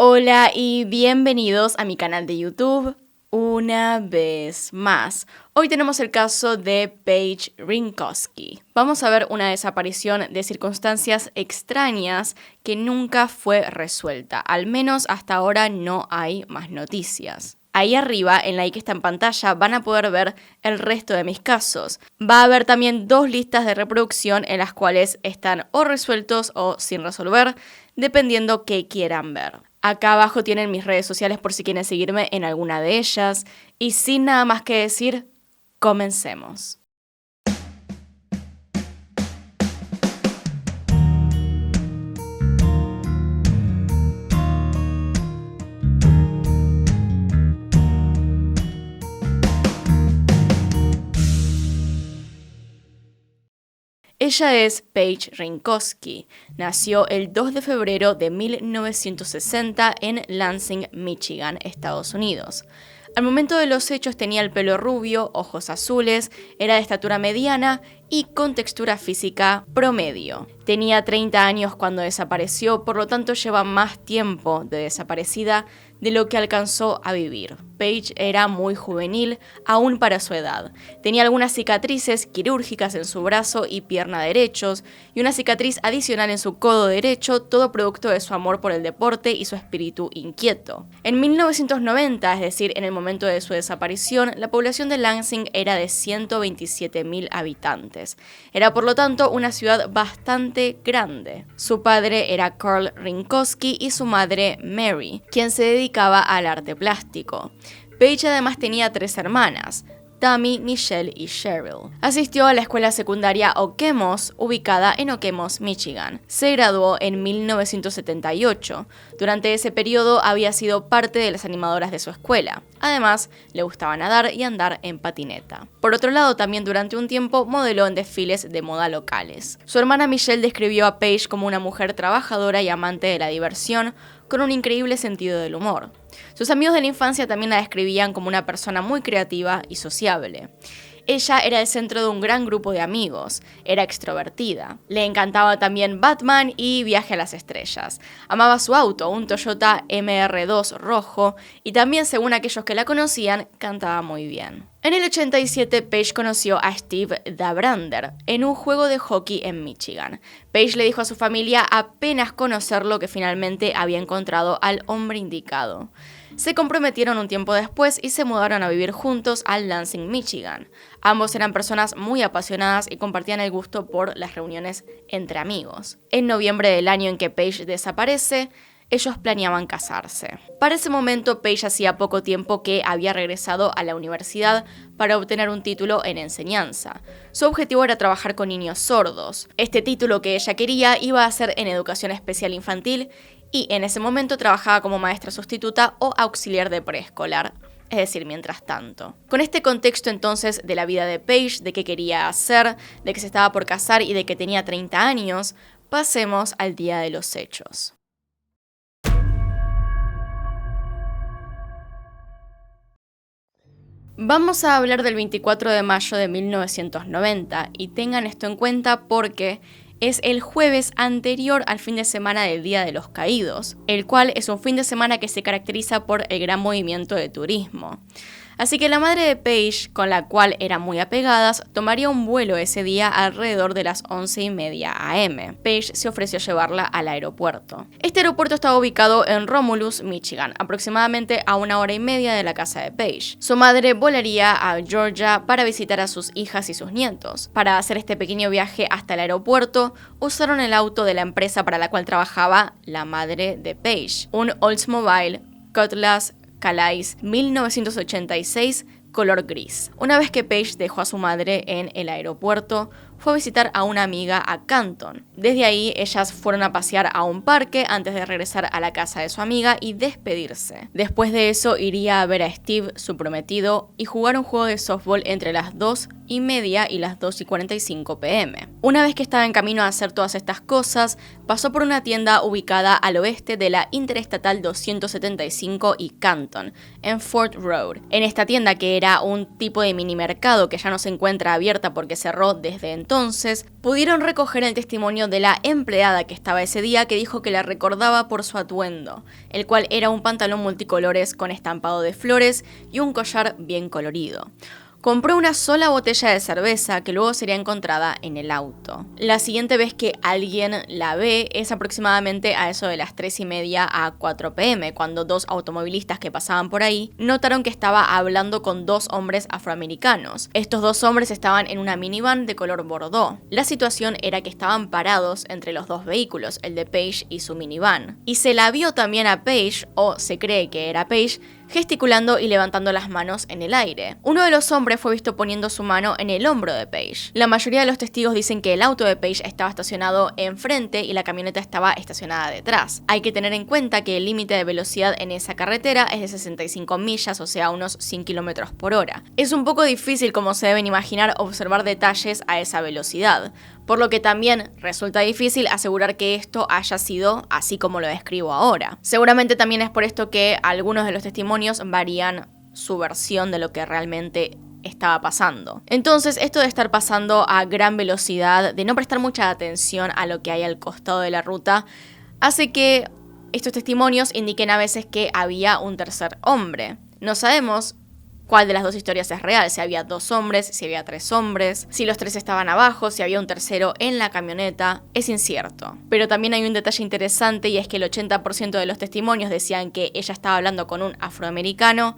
Hola y bienvenidos a mi canal de YouTube una vez más. Hoy tenemos el caso de Paige Wrinkowski. Vamos a ver una desaparición de circunstancias extrañas que nunca fue resuelta. Al menos hasta ahora no hay más noticias. Ahí arriba, en la I que está en pantalla, van a poder ver el resto de mis casos. Va a haber también 2 listas de reproducción en las cuales están o resueltos o sin resolver, dependiendo qué quieran ver. Acá abajo tienen mis redes sociales por si quieren seguirme en alguna de ellas. Y sin nada más que decir, comencemos. Ella es Paige Wrinkowski. Nació el 2 de febrero de 1960 en Lansing, Michigan, Estados Unidos. Al momento de los hechos tenía el pelo rubio, ojos azules, era de estatura mediana y con textura física promedio. Tenía 30 años cuando desapareció, por lo tanto lleva más tiempo de desaparecida de lo que alcanzó a vivir. Paige era muy juvenil, aún para su edad. Tenía algunas cicatrices quirúrgicas en su brazo y pierna derechos, y una cicatriz adicional en su codo derecho, todo producto de su amor por el deporte y su espíritu inquieto. En 1990, es decir, en el momento de su desaparición, la población de Lansing era de 127.000 habitantes. Era por lo tanto una ciudad bastante grande. Su padre era Carl Wrinkowski y su madre Mary, quien se dedicaba al arte plástico. Paige además tenía 3 hermanas, Tammy, Michelle y Cheryl. Asistió a la escuela secundaria Okemos, ubicada en Okemos, Michigan. Se graduó en 1978. Durante ese periodo había sido parte de las animadoras de su escuela. Además, le gustaba nadar y andar en patineta. Por otro lado, también durante un tiempo modeló en desfiles de moda locales. Su hermana Michelle describió a Paige como una mujer trabajadora y amante de la diversión, con un increíble sentido del humor. Sus amigos de la infancia también la describían como una persona muy creativa y sociable. Ella era el centro de un gran grupo de amigos, era extrovertida. Le encantaba también Batman y Viaje a las Estrellas. Amaba su auto, un Toyota MR2 rojo, y también, según aquellos que la conocían, cantaba muy bien. En el 87, Paige conoció a Steve Dabrander en un juego de hockey en Michigan. Paige le dijo a su familia apenas conocerlo que finalmente había encontrado al hombre indicado. Se comprometieron un tiempo después y se mudaron a vivir juntos a Lansing, Michigan. Ambos eran personas muy apasionadas y compartían el gusto por las reuniones entre amigos. En noviembre del año en que Paige desaparece, ellos planeaban casarse. Para ese momento, Paige hacía poco tiempo que había regresado a la universidad para obtener un título en enseñanza. Su objetivo era trabajar con niños sordos. Este título que ella quería iba a ser en educación especial infantil y en ese momento trabajaba como maestra sustituta o auxiliar de preescolar. Es decir, mientras tanto. Con este contexto entonces de la vida de Paige, de qué quería hacer, de que se estaba por casar y de que tenía 30 años, pasemos al día de los hechos. Vamos a hablar del 24 de mayo de 1990 y tengan esto en cuenta porque es el jueves anterior al fin de semana del Día de los Caídos, el cual es un fin de semana que se caracteriza por el gran movimiento de turismo. Así que la madre de Paige, con la cual eran muy apegadas, tomaría un vuelo ese día alrededor de las 11:30 am. Paige se ofreció a llevarla al aeropuerto. Este aeropuerto estaba ubicado en Romulus, Michigan, aproximadamente a 1 hora y media de la casa de Paige. Su madre volaría a Georgia para visitar a sus hijas y sus nietos. Para hacer este pequeño viaje hasta el aeropuerto, usaron el auto de la empresa para la cual trabajaba la madre de Paige, un Oldsmobile Cutlass Calais 1986 color gris. Una vez que Paige dejó a su madre en el aeropuerto, fue a visitar a una amiga a Canton. Desde ahí, ellas fueron a pasear a un parque antes de regresar a la casa de su amiga y despedirse. Después de eso, iría a ver a Steve, su prometido, y jugar un juego de softball entre las 2:30 y las 2:45 p.m. Una vez que estaba en camino a hacer todas estas cosas, pasó por una tienda ubicada al oeste de la Interestatal 275 y Canton, en Fort Road. En esta tienda, que era un tipo de mini mercado que ya no se encuentra abierta porque cerró desde entonces, entonces pudieron recoger el testimonio de la empleada que estaba ese día, que dijo que la recordaba por su atuendo, el cual era un pantalón multicolores con estampado de flores y un collar bien colorido. Compró una sola botella de cerveza que luego sería encontrada en el auto. La siguiente vez que alguien la ve es aproximadamente a eso de las 3:30 a 4 p.m, cuando dos automovilistas que pasaban por ahí notaron que estaba hablando con dos hombres afroamericanos. Estos dos hombres estaban en una minivan de color bordó. La situación era que estaban parados entre los dos vehículos, el de Paige y su minivan. Y se la vio también a Paige, o se cree que era Paige, gesticulando y levantando las manos en el aire. Uno de los hombres fue visto poniendo su mano en el hombro de Paige. La mayoría de los testigos dicen que el auto de Paige estaba estacionado enfrente y la camioneta estaba estacionada detrás. Hay que tener en cuenta que el límite de velocidad en esa carretera es de 65 millas, o sea, unos 100 km por hora. Es un poco difícil, como se deben imaginar, observar detalles a esa velocidad, por lo que también resulta difícil asegurar que esto haya sido así como lo describo ahora. Seguramente también es por esto que algunos de los testimonios varían su versión de lo que realmente estaba pasando. Entonces, esto de estar pasando a gran velocidad, de no prestar mucha atención a lo que hay al costado de la ruta, hace que estos testimonios indiquen a veces que había un tercer hombre. No sabemos cuál de las dos historias es real, si había dos hombres, si había tres hombres, si los tres estaban abajo, si había un tercero en la camioneta, es incierto. Pero también hay un detalle interesante, y es que el 80% de los testimonios decían que ella estaba hablando con un afroamericano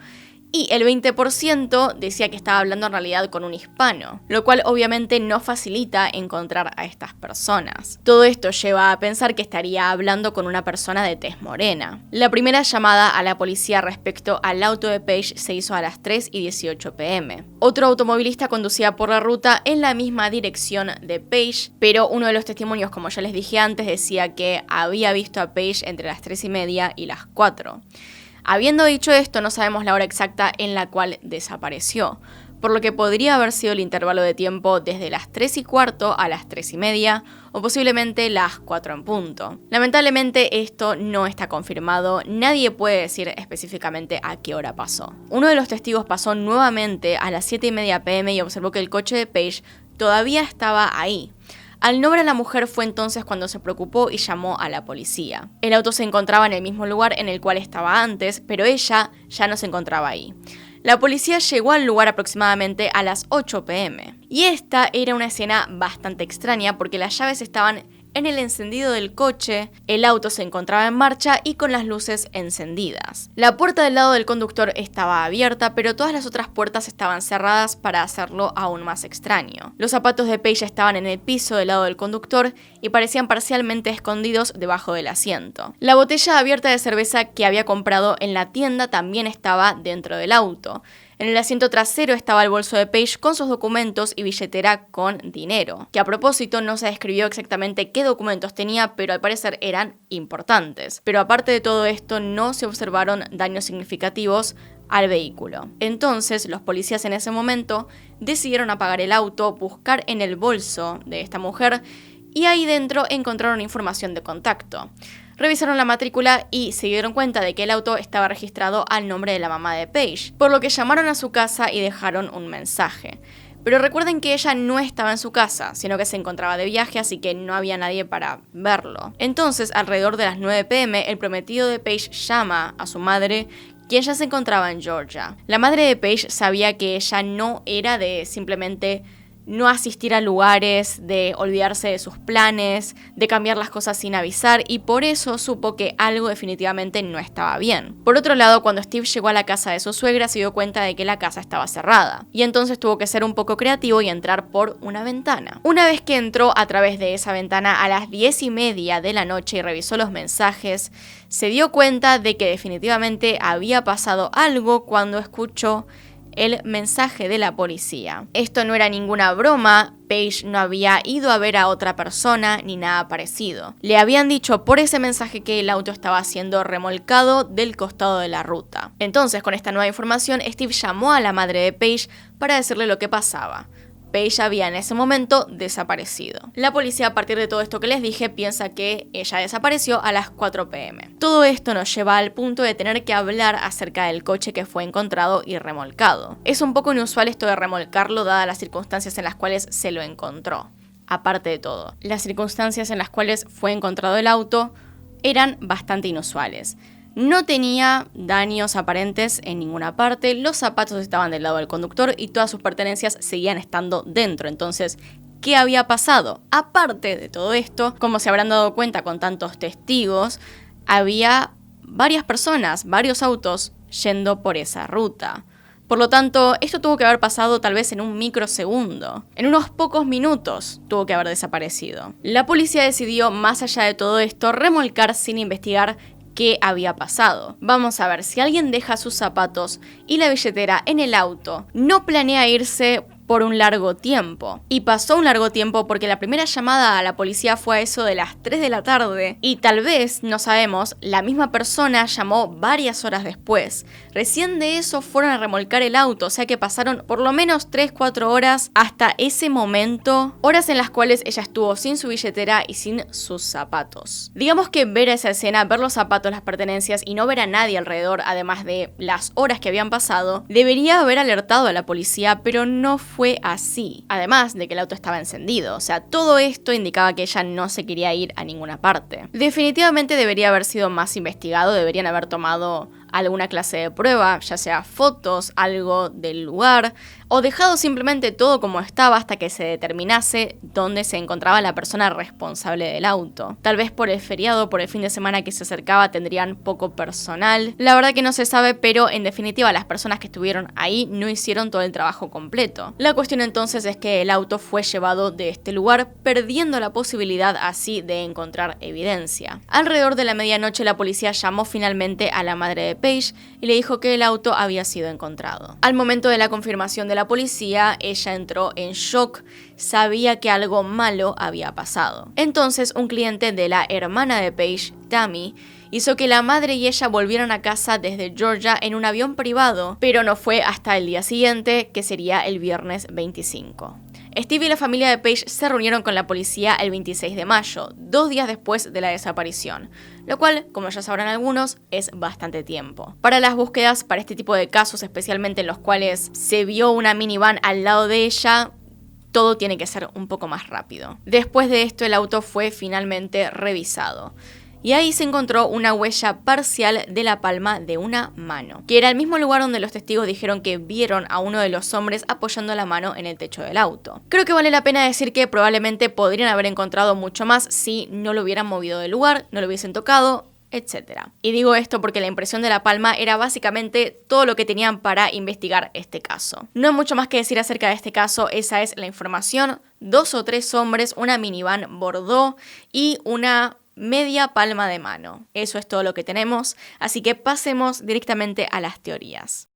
y el 20% decía que estaba hablando en realidad con un hispano, lo cual obviamente no facilita encontrar a estas personas. Todo esto lleva a pensar que estaría hablando con una persona de tez morena. La primera llamada a la policía respecto al auto de Paige se hizo a las 3:18 p.m. Otro automovilista conducía por la ruta en la misma dirección de Paige, pero uno de los testimonios, como ya les dije antes, decía que había visto a Paige entre las 3:30 y las 4. Habiendo dicho esto, no sabemos la hora exacta en la cual desapareció, por lo que podría haber sido el intervalo de tiempo desde las 3:15 a las 3:30 o posiblemente las 4 en punto. Lamentablemente esto no está confirmado, nadie puede decir específicamente a qué hora pasó. Uno de los testigos pasó nuevamente a las 7:30 p.m. y observó que el coche de Paige todavía estaba ahí. Al no ver a la mujer fue entonces cuando se preocupó y llamó a la policía. El auto se encontraba en el mismo lugar en el cual estaba antes, pero ella ya no se encontraba ahí. La policía llegó al lugar aproximadamente a las 8 p.m. Y esta era una escena bastante extraña porque las llaves estaban en el encendido del coche, el auto se encontraba en marcha y con las luces encendidas. La puerta del lado del conductor estaba abierta, pero todas las otras puertas estaban cerradas para hacerlo aún más extraño. Los zapatos de Paige estaban en el piso del lado del conductor y parecían parcialmente escondidos debajo del asiento. La botella abierta de cerveza que había comprado en la tienda también estaba dentro del auto. En el asiento trasero estaba el bolso de Paige con sus documentos y billetera con dinero, que a propósito no se describió exactamente qué documentos tenía, pero al parecer eran importantes. Pero aparte de todo esto, no se observaron daños significativos al vehículo. Entonces, los policías en ese momento decidieron apagar el auto, buscar en el bolso de esta mujer y ahí dentro encontraron información de contacto. Revisaron la matrícula y se dieron cuenta de que el auto estaba registrado al nombre de la mamá de Paige, por lo que llamaron a su casa y dejaron un mensaje. Pero recuerden que ella no estaba en su casa, sino que se encontraba de viaje, así que no había nadie para verlo. Entonces, alrededor de las 9 p.m., el prometido de Paige llama a su madre, quien ya se encontraba en Georgia. La madre de Paige sabía que ella no era de simplemente no asistir a lugares, de olvidarse de sus planes, de cambiar las cosas sin avisar, y por eso supo que algo definitivamente no estaba bien. Por otro lado, cuando Steve llegó a la casa de su suegra, se dio cuenta de que la casa estaba cerrada, y entonces tuvo que ser un poco creativo y entrar por una ventana. Una vez que entró a través de esa ventana a las 10:30 de la noche y revisó los mensajes, se dio cuenta de que definitivamente había pasado algo cuando escuchó el mensaje de la policía. Esto no era ninguna broma, Paige no había ido a ver a otra persona ni nada parecido. Le habían dicho por ese mensaje que el auto estaba siendo remolcado del costado de la ruta. Entonces, con esta nueva información, Steve llamó a la madre de Paige para decirle lo que pasaba. Paige había en ese momento desaparecido. La policía, a partir de todo esto que les dije, piensa que ella desapareció a las 4 p.m. Todo esto nos lleva al punto de tener que hablar acerca del coche que fue encontrado y remolcado. Es un poco inusual esto de remolcarlo dadas las circunstancias en las cuales se lo encontró. aparte de todo, las circunstancias en las cuales fue encontrado el auto eran bastante inusuales. No tenía daños aparentes en ninguna parte, los zapatos estaban del lado del conductor y todas sus pertenencias seguían estando dentro. Entonces, ¿qué había pasado? Aparte de todo esto, como se habrán dado cuenta con tantos testigos, había varias personas, varios autos yendo por esa ruta. Por lo tanto, esto tuvo que haber pasado tal vez en un microsegundo. En unos pocos minutos tuvo que haber desaparecido. La policía decidió, más allá de todo esto, remolcar sin investigar qué había pasado. Vamos a ver, si alguien deja sus zapatos y la billetera en el auto, no planea irse por un largo tiempo. Y pasó un largo tiempo porque la primera llamada a la policía fue a eso de las 3 de la tarde y tal vez, no sabemos, la misma persona llamó varias horas después. Recién de eso fueron a remolcar el auto, o sea que pasaron por lo menos 3-4 horas hasta ese momento, horas en las cuales ella estuvo sin su billetera y sin sus zapatos. Digamos que ver esa escena, ver los zapatos, las pertenencias y no ver a nadie alrededor, además de las horas que habían pasado, debería haber alertado a la policía, pero no fue así. Además de que el auto estaba encendido, o sea, todo esto indicaba que ella no se quería ir a ninguna parte. Definitivamente debería haber sido más investigado, deberían haber tomado alguna clase de prueba, ya sea fotos, algo del lugar, o dejado simplemente todo como estaba hasta que se determinase dónde se encontraba la persona responsable del auto. Tal vez por el feriado, por el fin de semana que se acercaba, tendrían poco personal. La verdad que no se sabe, pero en definitiva las personas que estuvieron ahí no hicieron todo el trabajo completo. La cuestión entonces es que el auto fue llevado de este lugar, perdiendo la posibilidad así de encontrar evidencia. Alrededor de la medianoche la policía llamó finalmente a la madre de Paige y le dijo que el auto había sido encontrado. Al momento de la confirmación de la policía, ella entró en shock, sabía que algo malo había pasado. Entonces, un cliente de la hermana de Paige, Tammy, hizo que la madre y ella volvieran a casa desde Georgia en un avión privado, pero no fue hasta el día siguiente, que sería el viernes 25. Steve y la familia de Paige se reunieron con la policía el 26 de mayo, 2 días después de la desaparición, lo cual, como ya sabrán algunos, es bastante tiempo. Para las búsquedas, para este tipo de casos, especialmente en los cuales se vio una minivan al lado de ella, todo tiene que ser un poco más rápido. Después de esto, el auto fue finalmente revisado. Y ahí se encontró una huella parcial de la palma de una mano, que era el mismo lugar donde los testigos dijeron que vieron a uno de los hombres apoyando la mano en el techo del auto. Creo que vale la pena decir que probablemente podrían haber encontrado mucho más si no lo hubieran movido del lugar, no lo hubiesen tocado, etc. Y digo esto porque la impresión de la palma era básicamente todo lo que tenían para investigar este caso. No hay mucho más que decir acerca de este caso, esa es la información. 2 o 3 hombres, una minivan Bordeaux y una media palma de mano. Eso es todo lo que tenemos, así que pasemos directamente a las teorías.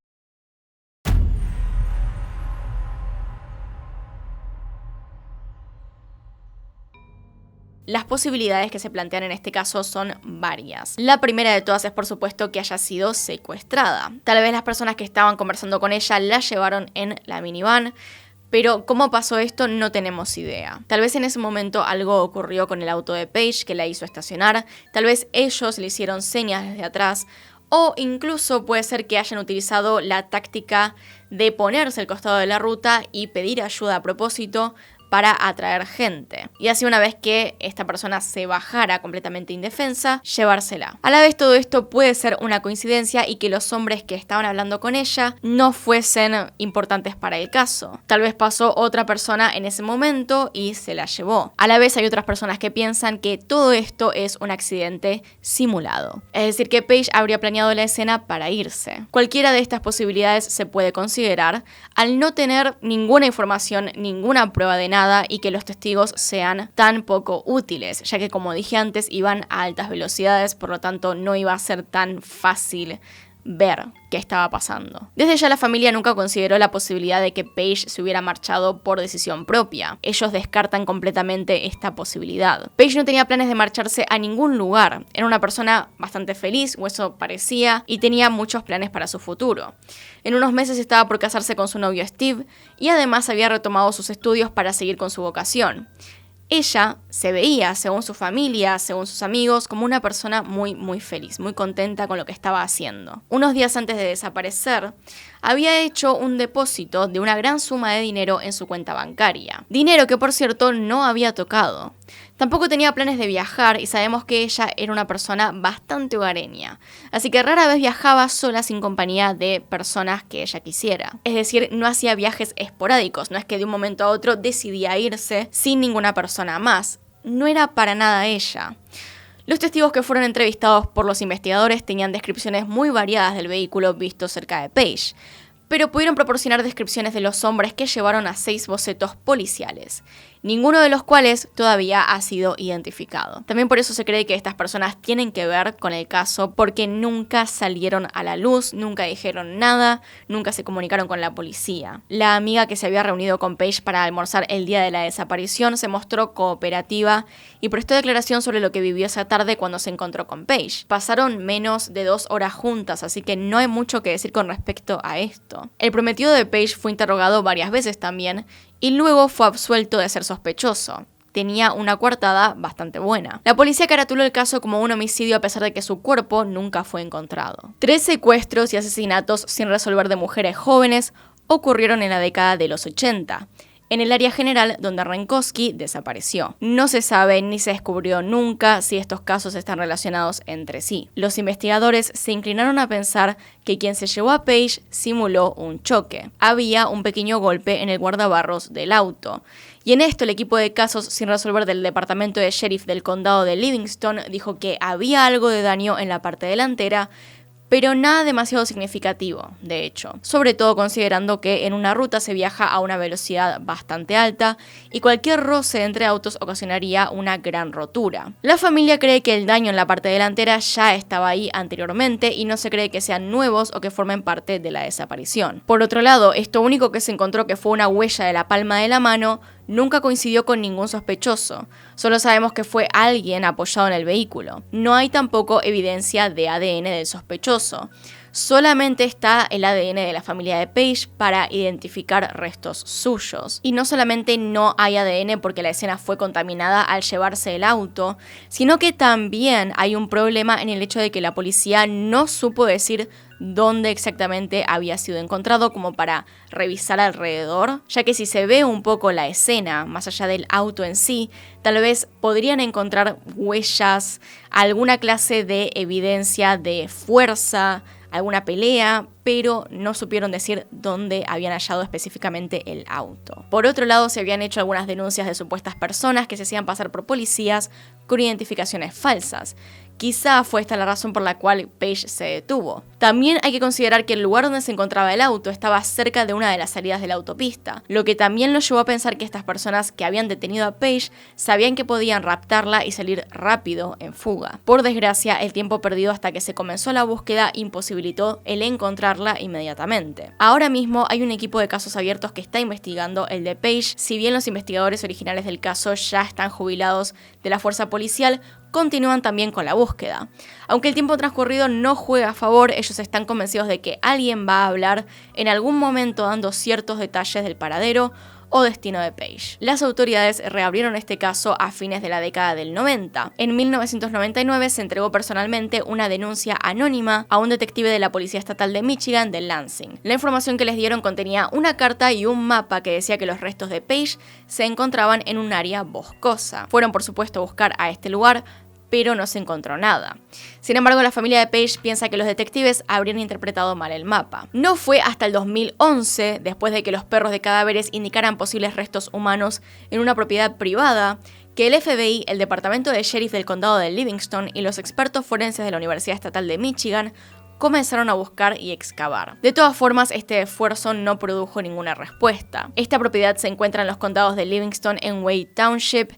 Las posibilidades que se plantean en este caso son varias. La primera de todas es, por supuesto, que haya sido secuestrada. Tal vez las personas que estaban conversando con ella la llevaron en la minivan, pero cómo pasó esto no tenemos idea. Tal vez en ese momento algo ocurrió con el auto de Paige que la hizo estacionar, tal vez ellos le hicieron señas desde atrás, o incluso puede ser que hayan utilizado la táctica de ponerse al costado de la ruta y pedir ayuda a propósito para atraer gente. Y así, una vez que esta persona se bajara completamente indefensa, llevársela. A la vez, todo esto puede ser una coincidencia y que los hombres que estaban hablando con ella no fuesen importantes para el caso. Tal vez pasó otra persona en ese momento y se la llevó. A la vez, hay otras personas que piensan que todo esto es un accidente simulado. Es decir, que Paige habría planeado la escena para irse. Cualquiera de estas posibilidades se puede considerar al no tener ninguna información, ninguna prueba de nada, y que los testigos sean tan poco útiles, ya que, como dije antes, iban a altas velocidades, por lo tanto no iba a ser tan fácil ver qué estaba pasando. Desde ya la familia nunca consideró la posibilidad de que Paige se hubiera marchado por decisión propia. Ellos descartan completamente esta posibilidad. Paige no tenía planes de marcharse a ningún lugar. Era una persona bastante feliz, o eso parecía, y tenía muchos planes para su futuro. En unos meses estaba por casarse con su novio Steve y además había retomado sus estudios para seguir con su vocación. Ella se veía, según su familia, según sus amigos, como una persona muy feliz, muy contenta con lo que estaba haciendo. Unos días antes de desaparecer, había hecho un depósito de una gran suma de dinero en su cuenta bancaria. Dinero que, por cierto, no había tocado. Tampoco tenía planes de viajar y sabemos que ella era una persona bastante hogareña, así que rara vez viajaba sola sin compañía de personas que ella quisiera. Es decir, no hacía viajes esporádicos, no es que de un momento a otro decidía irse sin ninguna persona más. No era para nada ella. Los testigos que fueron entrevistados por los investigadores tenían descripciones muy variadas del vehículo visto cerca de Paige, pero pudieron proporcionar descripciones de los hombres que llevaron a 6 bocetos policiales, ninguno de los cuales todavía ha sido identificado. También por eso se cree que estas personas tienen que ver con el caso, porque nunca salieron a la luz, nunca dijeron nada, nunca se comunicaron con la policía. La amiga que se había reunido con Paige para almorzar el día de la desaparición se mostró cooperativa y prestó declaración sobre lo que vivió esa tarde cuando se encontró con Paige. Pasaron menos de 2 horas juntas, así que no hay mucho que decir con respecto a esto. El prometido de Paige fue interrogado varias veces también, y luego fue absuelto de ser sospechoso. Tenía una coartada bastante buena. La policía caratuló el caso como un homicidio a pesar de que su cuerpo nunca fue encontrado. 3 secuestros y asesinatos sin resolver de mujeres jóvenes ocurrieron en la década de los 80. En el área general donde Renkowski desapareció. No se sabe ni se descubrió nunca si estos casos están relacionados entre sí. Los investigadores se inclinaron a pensar que quien se llevó a Paige simuló un choque. Había un pequeño golpe en el guardabarros del auto. Y en esto el equipo de casos sin resolver del departamento de sheriff del condado de Livingston dijo que había algo de daño en la parte delantera, pero nada demasiado significativo, de hecho, sobre todo considerando que en una ruta se viaja a una velocidad bastante alta y cualquier roce entre autos ocasionaría una gran rotura. La familia cree que el daño en la parte delantera ya estaba ahí anteriormente y no se cree que sean nuevos o que formen parte de la desaparición. Por otro lado, esto único que se encontró, que fue una huella de la palma de la mano, nunca coincidió con ningún sospechoso. Solo sabemos que fue alguien apoyado en el vehículo. No hay tampoco evidencia de ADN del sospechoso. Solamente está el ADN de la familia de Paige para identificar restos suyos. Y no solamente no hay ADN porque la escena fue contaminada al llevarse el auto, sino que también hay un problema en el hecho de que la policía no supo decir dónde exactamente había sido encontrado como para revisar alrededor, ya que si se ve un poco la escena, más allá del auto en sí, tal vez podrían encontrar huellas, alguna clase de evidencia de fuerza, alguna pelea, pero no supieron decir dónde habían hallado específicamente el auto. Por otro lado, se habían hecho algunas denuncias de supuestas personas que se hacían pasar por policías con identificaciones falsas. Quizá fue esta la razón por la cual Paige se detuvo. También hay que considerar que el lugar donde se encontraba el auto estaba cerca de una de las salidas de la autopista, lo que también los llevó a pensar que estas personas que habían detenido a Paige sabían que podían raptarla y salir rápido en fuga. Por desgracia, el tiempo perdido hasta que se comenzó la búsqueda imposibilitó el encontrarla inmediatamente. Ahora mismo hay un equipo de casos abiertos que está investigando el de Paige. Si bien los investigadores originales del caso ya están jubilados de la fuerza policial, continúan también con la búsqueda. Aunque el tiempo transcurrido no juega a favor, ellos están convencidos de que alguien va a hablar en algún momento dando ciertos detalles del paradero o destino de Paige. Las autoridades reabrieron este caso a fines de la década del 90. En 1999 se entregó personalmente una denuncia anónima a un detective de la Policía Estatal de Michigan de Lansing. La información que les dieron contenía una carta y un mapa que decía que los restos de Paige se encontraban en un área boscosa. Fueron por supuesto a buscar a este lugar, pero no se encontró nada. Sin embargo, la familia de Paige piensa que los detectives habrían interpretado mal el mapa. No fue hasta el 2011, después de que los perros de cadáveres indicaran posibles restos humanos en una propiedad privada, que el FBI, el departamento de sheriff del condado de Livingston y los expertos forenses de la Universidad Estatal de Michigan comenzaron a buscar y excavar. De todas formas, este esfuerzo no produjo ninguna respuesta. Esta propiedad se encuentra en los condados de Livingston en Wade Township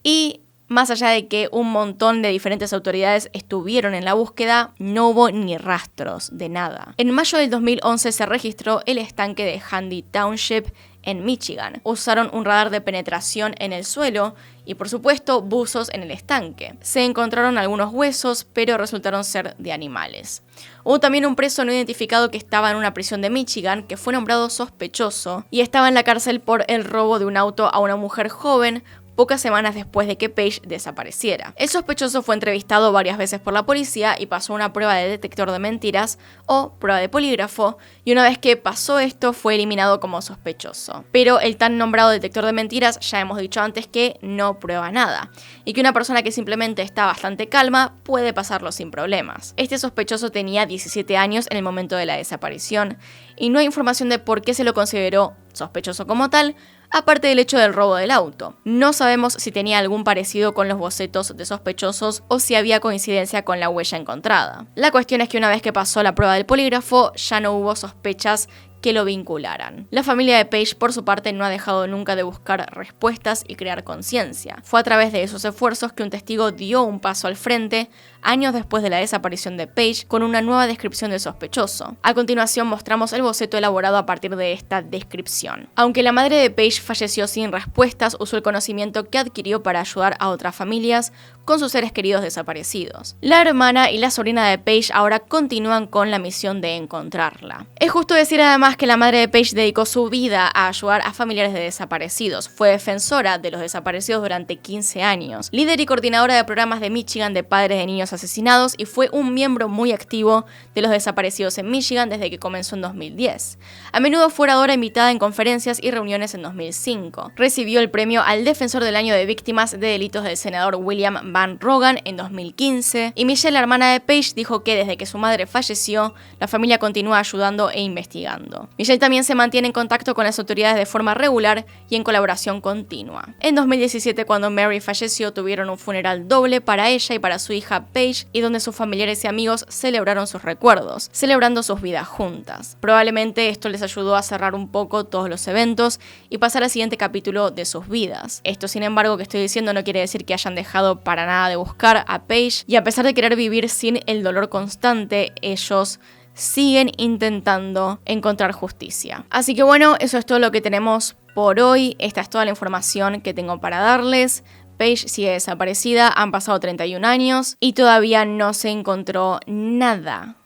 y más allá de que un montón de diferentes autoridades estuvieron en la búsqueda, no hubo ni rastros de nada. En mayo del 2011 se registró el estanque de Handy Township en Michigan. Usaron un radar de penetración en el suelo y, por supuesto, buzos en el estanque. Se encontraron algunos huesos, pero resultaron ser de animales. Hubo también un preso no identificado que estaba en una prisión de Michigan, que fue nombrado sospechoso y estaba en la cárcel por el robo de un auto a una mujer joven, pocas semanas después de que Paige desapareciera. El sospechoso fue entrevistado varias veces por la policía y pasó una prueba de detector de mentiras o prueba de polígrafo, y una vez que pasó esto fue eliminado como sospechoso. Pero el tan nombrado detector de mentiras ya hemos dicho antes que no prueba nada, y que una persona que simplemente está bastante calma puede pasarlo sin problemas. Este sospechoso tenía 17 años en el momento de la desaparición, y no hay información de por qué se lo consideró sospechoso como tal, aparte del hecho del robo del auto. No sabemos si tenía algún parecido con los bocetos de sospechosos o si había coincidencia con la huella encontrada. La cuestión es que una vez que pasó la prueba del polígrafo, ya no hubo sospechas que lo vincularan. La familia de Paige, por su parte, no ha dejado nunca de buscar respuestas y crear conciencia. Fue a través de esos esfuerzos que un testigo dio un paso al frente, años después de la desaparición de Paige, con una nueva descripción del sospechoso. A continuación mostramos el boceto elaborado a partir de esta descripción. Aunque la madre de Paige falleció sin respuestas, usó el conocimiento que adquirió para ayudar a otras familias con sus seres queridos desaparecidos. La hermana y la sobrina de Paige ahora continúan con la misión de encontrarla. Es justo decir además que la madre de Paige dedicó su vida a ayudar a familiares de desaparecidos. Fue defensora de los desaparecidos durante 15 años, líder y coordinadora de programas de Michigan de padres de niños asesinados, y fue un miembro muy activo de los desaparecidos en Michigan desde que comenzó en 2010. A menudo fue oradora invitada en conferencias y reuniones en 2005. Recibió el premio al Defensor del Año de Víctimas de Delitos del senador William Van Rogan en 2015, y Michelle, la hermana de Paige, dijo que desde que su madre falleció, la familia continúa ayudando e investigando. Michelle también se mantiene en contacto con las autoridades de forma regular y en colaboración continua. En 2017, cuando Mary falleció, tuvieron un funeral doble para ella y para su hija Paige, y donde sus familiares y amigos celebraron sus recuerdos, celebrando sus vidas juntas. Probablemente esto les ayudó a cerrar un poco todos los eventos y pasar al siguiente capítulo de sus vidas. Esto, sin embargo, que estoy diciendo no quiere decir que hayan dejado para nada de buscar a Paige, y a pesar de querer vivir sin el dolor constante, ellos siguen intentando encontrar justicia. Así que bueno, eso es todo lo que tenemos por hoy. Esta es toda la información que tengo para darles. Paige sigue desaparecida, han pasado 31 años y todavía no se encontró nada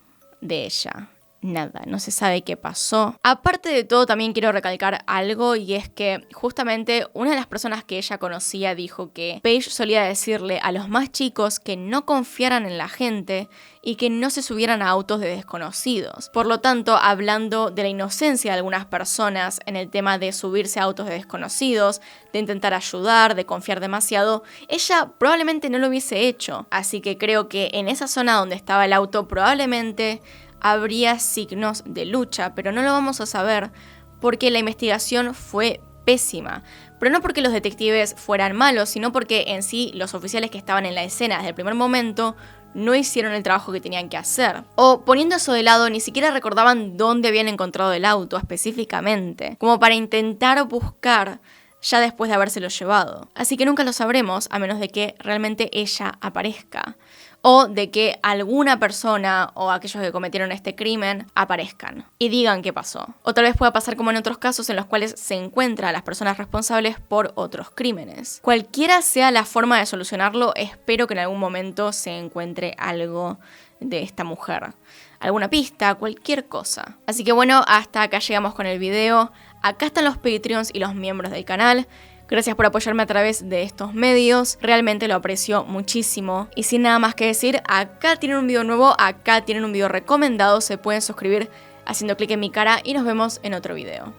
de ella. Nada, no se sabe qué pasó. Aparte de todo, también quiero recalcar algo, y es que justamente una de las personas que ella conocía dijo que Paige solía decirle a los más chicos que no confiaran en la gente y que no se subieran a autos de desconocidos. Por lo tanto, hablando de la inocencia de algunas personas en el tema de subirse a autos de desconocidos, de intentar ayudar, de confiar demasiado, ella probablemente no lo hubiese hecho. Así que creo que en esa zona donde estaba el auto probablemente habría signos de lucha, pero no lo vamos a saber porque la investigación fue pésima. Pero no porque los detectives fueran malos, sino porque en sí los oficiales que estaban en la escena desde el primer momento no hicieron el trabajo que tenían que hacer. O, poniendo eso de lado, ni siquiera recordaban dónde habían encontrado el auto específicamente, como para intentar buscar ya después de habérselo llevado. Así que nunca lo sabremos a menos de que realmente ella aparezca, o de que alguna persona o aquellos que cometieron este crimen aparezcan y digan qué pasó. O tal vez pueda pasar como en otros casos en los cuales se encuentra a las personas responsables por otros crímenes. Cualquiera sea la forma de solucionarlo, espero que en algún momento se encuentre algo de esta mujer. Alguna pista, cualquier cosa. Así que bueno, hasta acá llegamos con el video. Acá están los Patreons y los miembros del canal. Gracias por apoyarme a través de estos medios, realmente lo aprecio muchísimo. Y sin nada más que decir, acá tienen un video nuevo, acá tienen un video recomendado, se pueden suscribir haciendo clic en mi cara y nos vemos en otro video.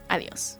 Adiós.